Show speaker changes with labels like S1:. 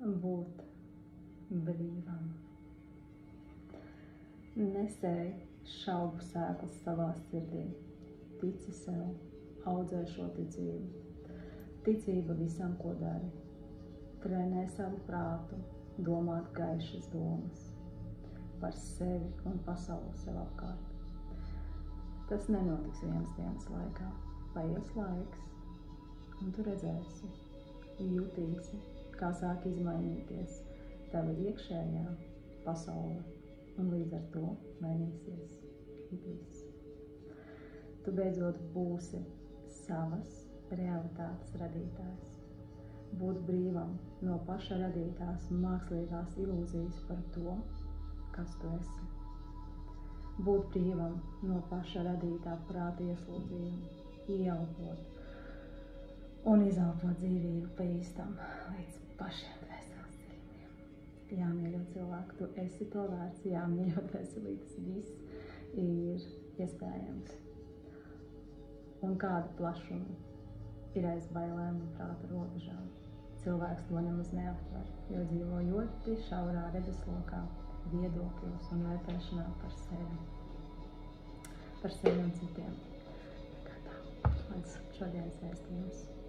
S1: būt brīvam. Nesēj šaubu sēklas savā sirdī. Tici sev, audzē šo ticību. Ticība visam, ko dari. Trenē savu prātu, domāt gaišas domas par sevi un pasauli sev apkārt. Tas nenotiks vienas dienas laikā. Paies laiks, un tu redzēsi, jutīsi, kā sāk izmainīties tava iekšējā pasaule, un līdz ar to mainīsies viss. Tu beidzot būsi savas realitātes radītājs. Būt brīvam no paša radītās mākslīgās ilūzijas par to, kas tu esi. Būt brīvam no paša radītā prāta ieslodzījuma, ieelpot un izelpot dzīvību pa īstam līdz pašiem dvēseles dziļumiem. Jā, mīļo cilvēku, tu esi to vērts, jā, mīļo dvēselītes, viss ir iespējams. Un kāda plašuma ir aiz bailēm un prāta robežām. Cilvēks to nemaz neaptver, jo dzīvo ļoti šaurā redzeslokā, viedokļos un vērtēšanā par sevi un citiem. Tā kā tā, mans šodienas vēstījums.